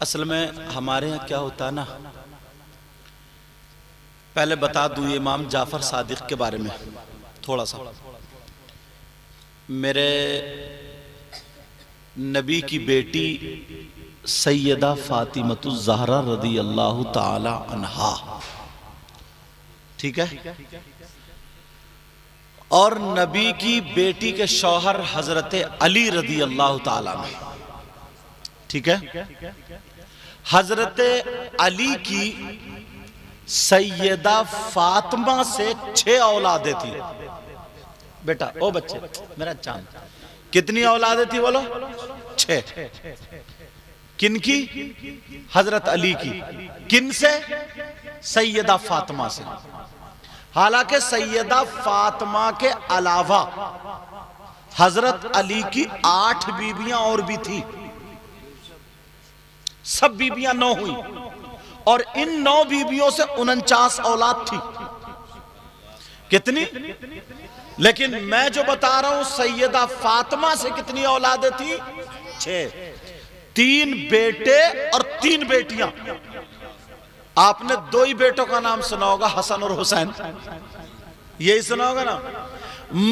असल में हमारे यहाँ क्या होता है ना, पहले बता दूं इमाम जाफर सादिक के बारे में थोड़ा सा। मेरे नबी की बेटी सैयदा फातिमतुज़ ज़हरा रदी अल्लाह ताला अन्हा, ठीक है, और नबी की बेटी के शौहर हजरत अली रदी अल्लाह ताला अन्हु, ठीक है। हजरत अली की सैयदा फातिमा से 6 औलादें थी। बेटा ओ बच्चे मेरा चांद, कितनी औलादें थी बोलो? 6। किनकी? हजरत अली की। किन से? सैयदा फातिमा से। हालांकि सैयदा फातिमा के अलावा हजरत अली की 8 बीबियां और भी थी। सब बीबियां 9 हुई और इन 9 बीबियों से 49 औलाद थी। कितनी? लेकिन मैं जो बता रहा हूं सैयदा फातिमा से कितनी औलादें थी? 6। 3 बेटे और 3 बेटियां। आपने 2 ही बेटों का नाम सुना होगा, हसन और हुसैन, यही सुना होगा ना।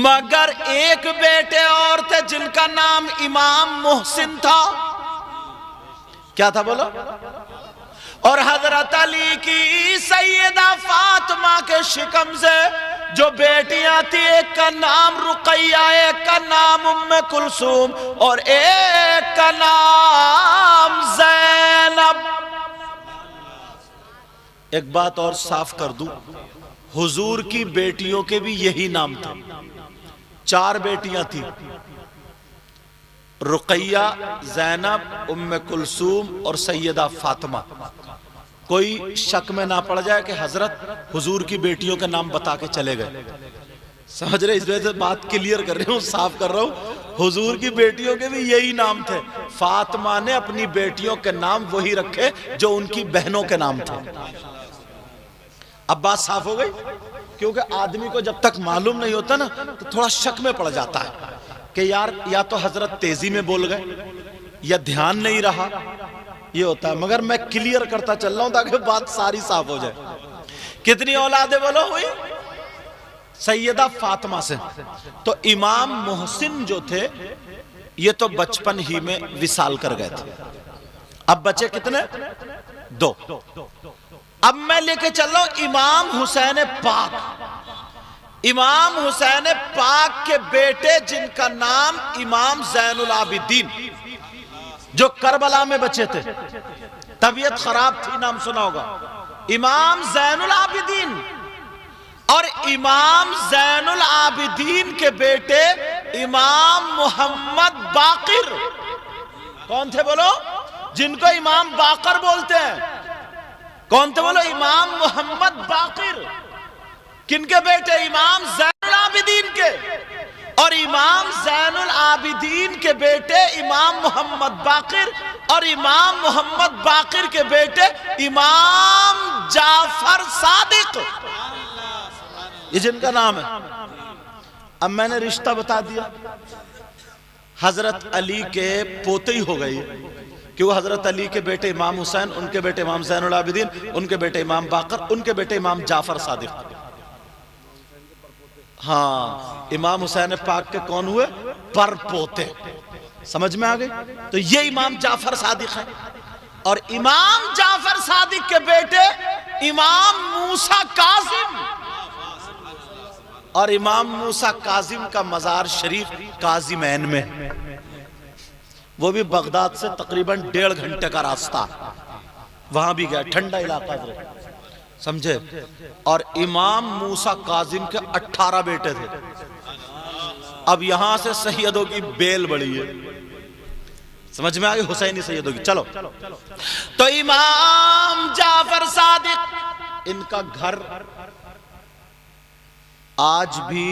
मगर एक बेटे और थे जिनका नाम इमाम मोहसिन था। क्या था बोलो? और हजरत अली की सैयदा फातिमा के शिकम से जो बेटियां थी, एक का नाम रुकैया, एक का नाम उम्मे कुलसूम और एक का नाम ज़ैनब। एक बात और साफ कर दूं, हुजूर की बेटियों के भी यही नाम थे। 4 बेटियां थी, रुकैया, ज़ैनब, उम्मे कुलसूम और सैयदा फातिमा। कोई शक में ना पड़ जाए कि हजरत हुजूर की बेटियों के नाम बता के चले गए। समझ रहे? इस वजह से बात क्लियर कर रहा हूं, साफ कर रहा हूं। हुजूर की बेटियों के भी यही नाम थे। फातिमा ने अपनी बेटियों के नाम वही रखे जो उनकी बहनों के नाम थे। अब बात साफ हो गई, क्योंकि आदमी को जब तक मालूम नहीं होता ना तो थोड़ा शक में पड़ जाता है कि यार या तो हजरत तेजी में बोल गए या ध्यान नहीं रहा, ये होता है। मगर मैं क्लियर करता चल रहा हूं ताकि बात सारी साफ हो जाए। कितनी औलादें बोलो हुई? सैयदा फातिमा से। तो इमाम मोहसिन जो थे ये तो बचपन ही में विसाल कर गए थे। अब बचे कितने? 2। अब मैं लेके चल रहा हूं इमाम हुसैन पाक। इमाम हुसैन पाक के बेटे जिनका नाम इमाम ज़ैनुल आबिदीन, जो करबला में बचे थे, तबीयत खराब थी, नाम सुना होगा। इमाम ज़ैनुल आबिदीन और इमाम ज़ैनुल आबिदीन के बेटे इमाम मोहम्मद बाकिर। कौन थे बोलो? जिनको इमाम बाकर बोलते हैं। कौन थे बोलो? इमाम मोहम्मद बाकिर। किनके बेटे? इमाम ज़ैनुल आबिदीन के। और इमाम ज़ैनुल आबिदीन के बेटे इमाम मोहम्मद बाकिर और इमाम मोहम्मद बाकिर के बेटे इमाम जाफर सादिक, ये जिनका नाम है। अब मैंने रिश्ता बता दिया। हजरत अली के पोते ही हो गई, क्यों? हजरत अली के बेटे इमाम हुसैन, उनके बेटे इमाम ज़ैनुल आबिदीन, उनके बेटे इमाम बाकर, उनके बेटे इमाम जाफर सादिक। हाँ, इमाम हुसैन पाक के कौन हुए? परपोते। समझ में आ गई? तो ये इमाम जाफर सादिक है। और इमाम जाफर सादिक के बेटे इमाम मूसा काजिम, और इमाम मूसा काजिम का मजार शरीफ काजिमैन में, वो भी बगदाद से तकरीबन 1.5 घंटे का रास्ता। वहां भी गया, ठंडा इलाका, समझे? और इमाम मूसा काजिम के 18 बेटे थे। अब यहां से सैयदों की बेल बड़ी है, समझ में आ गई? हुसैनी सैयदों की। चलो, तो इमाम जाफर सादिक, इनका घर आज भी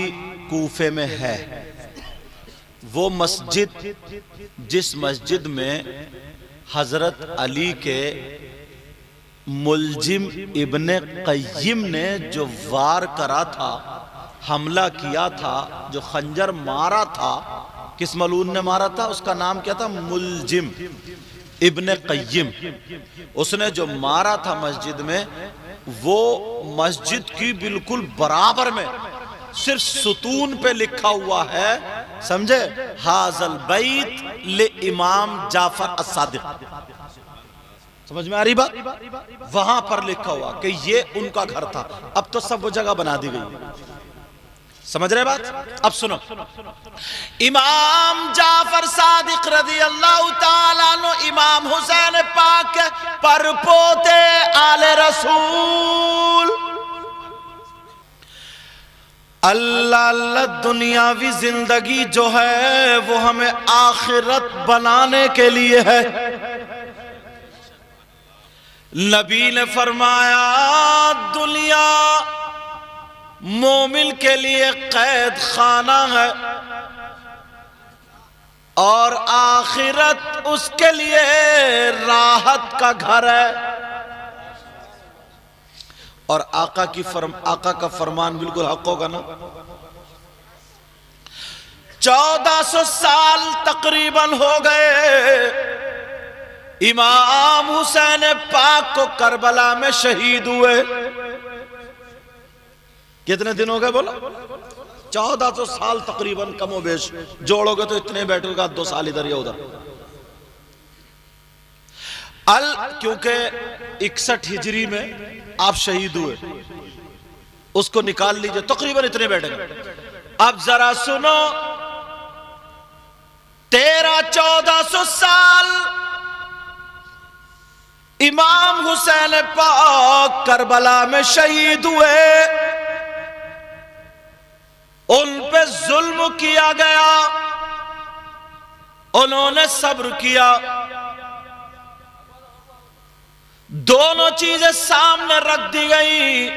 कूफे में है। वो मस्जिद जिस मस्जिद में हजरत अली के मुलजिम इब्ने क़य्यिम ने जो वार करा था, हमला किया था, जो खंजर मारा था, किस मलून ने मारा था? उसका नाम क्या था? मुलजिम। इब्ने क़य्यिम, उसने जो मारा था मस्जिद में, वो मस्जिद की बिल्कुल बराबर में सिर्फ सुतून पे लिखा हुआ है, समझे, हाज़ल बैत ले इमाम जाफर as-सादिक। समझ में आ रही बात? वहां पर लिखा हुआ कि ये उनका घर था। अब तो सब वो जगह बना दी गई। समझ रहे बात? अब सुनो, इमाम जाफर सादिक रज़ी अल्लाह ताला अन्हु इमाम हुसैन पाक पर पोते आले रसूल। अल्लाह अल्लाह, दुनियावी जिंदगी जो है वो हमें आखिरत बनाने के लिए है। नबी ने फरमाया दुनिया मोमिन के लिए कैद खाना है और आखिरत उसके लिए राहत का घर है। और आका का फरमान बिल्कुल हक होगा ना। 1400 साल तकरीबन हो गए इमाम हुसैन पाक को करबला में शहीद हुए। कितने दिन हो गए बोलो? 1400 साल तकरीबन, कमो बेश जोड़ोगे तो इतने बैठोगे, 2 साल इधर या उधर। क्योंकि 61 हिजरी में आप शहीद हुए, उसको निकाल लीजिए, तकरीबन इतने बैठेंगे। अब जरा सुनो, 1300-1400 साल इमाम हुसैन पाक करबला में शहीद हुए। उन पे जुल्म किया गया, उन्होंने सब्र किया। दोनों चीजें सामने रख दी गई,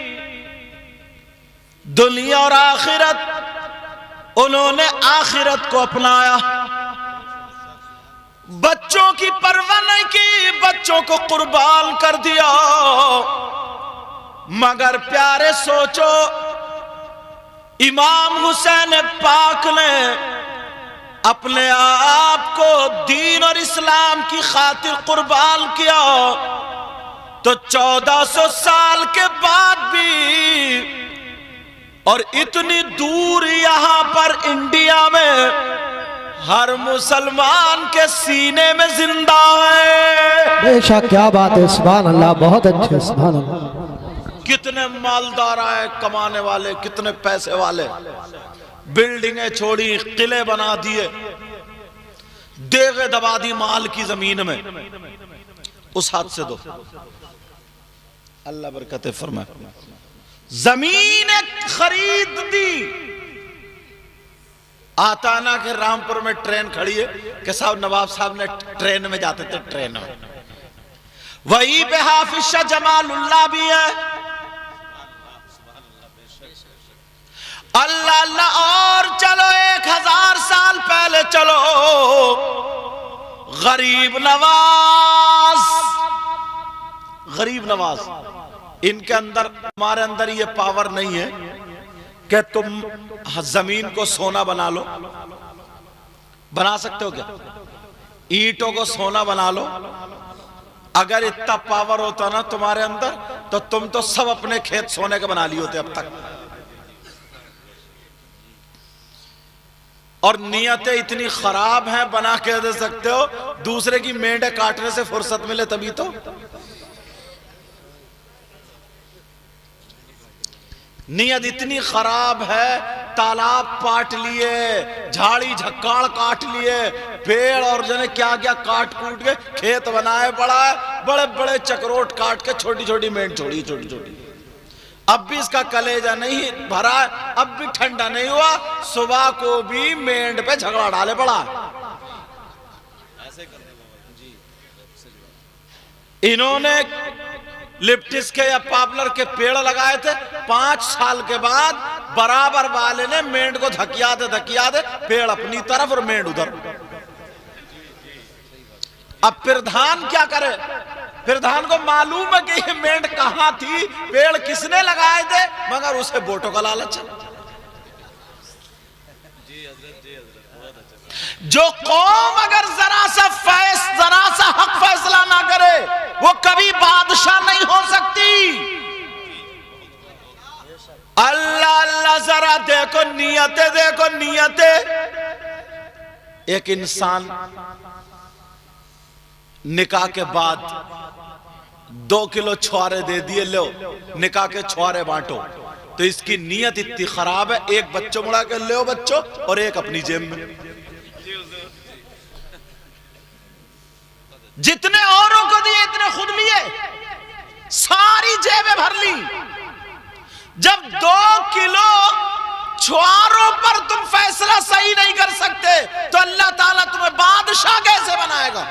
दुनिया और आखिरत। उन्होंने आखिरत को अपनाया, बच्चों की परवाह नहीं की, बच्चों को कुर्बान कर दिया। मगर प्यारे सोचो, इमाम हुसैन पाक ने अपने आप को दीन और इस्लाम की खातिर कुर्बान किया, तो 1400 साल के बाद भी और इतनी दूर यहां पर इंडिया में हर मुसलमान के सीने में जिंदा है। बेशक, क्या बात है, सुभान अल्लाह, बहुत अच्छे, सुभान अल्लाह। कितने मालदार आए, कमाने वाले, कितने पैसे वाले, बिल्डिंगें छोड़ी, किले बना दिए, देगे दबा दी माल की जमीन में। उस हाथ से दो, अल्लाह बरकत फरमाए। जमीन खरीद दी। आताना के रामपुर में ट्रेन खड़ी है कि साहब नवाब साहब ने ट्रेन में जाते थे, ट्रेन में। वहीं पे हाफिज शाह जमालुल्लाह भी है। अल्लाह अल्लाह, और चलो 1000 साल पहले चलो, गरीब नवाज, गरीब नवाज, इनके अंदर, हमारे अंदर ये पावर नहीं है कि तुम जमीन को सोना बना लो। बना सकते हो क्या? ईंटों को सोना बना लो। अगर इतना पावर होता ना तुम्हारे अंदर, तो तुम तो सब अपने खेत सोने के बना लिए होते अब तक। और नियतें इतनी खराब हैं, बना के दे सकते हो, दूसरे की मेंढे काटने से फुर्सत मिले तभी तो। नियत इतनी खराब है, तालाब पाट लिए, झाड़ी झक्काड़ काट लिए, पेड़ और जने क्या क्या काट कूट के खेत बनाए पड़ा है, बड़े बड़े चक्रोट काट के छोटी छोटी मेंढ छोड़ी, छोटी छोटी। अब भी इसका कलेजा नहीं भरा है, अब भी ठंडा नहीं हुआ, सुबह को भी मेंढ पे झगड़ा डाले पड़ा। इन्होंने लिप्टिस के या पॉपुलर के पेड़ लगाए थे, 5 साल के बाद बराबर वाले ने मेंढ को धकिया दे, पेड़ अपनी तरफ और मेंढ उधर। अब प्रधान क्या करे? प्रधान को मालूम है कि ये मेंढ कहां थी, पेड़ किसने लगाए थे, मगर उसे वोटों का लालच है। जो कौम अगर जरा सा हक फैसला ना करे वो कभी बादशाह नहीं हो सकती। अल्लाह अल्लाह, जरा देखो नियतें, देखो नियतें। एक इंसान निकाह के बाद 2 किलो छुआरे दे दिए, लो निकाह के छुआरे बांटो, तो इसकी नीयत इतनी खराब है, एक बच्चों मुड़ा के लो बच्चों और एक अपनी जेब में। जितने औरों को दिए इतने खुद लिए, सारी जेबें भर ली। जब 2 किलो छुआरों पर तुम फैसला सही नहीं कर सकते तो अल्लाह ताला तुम्हें बादशाह कैसे बनाएगा।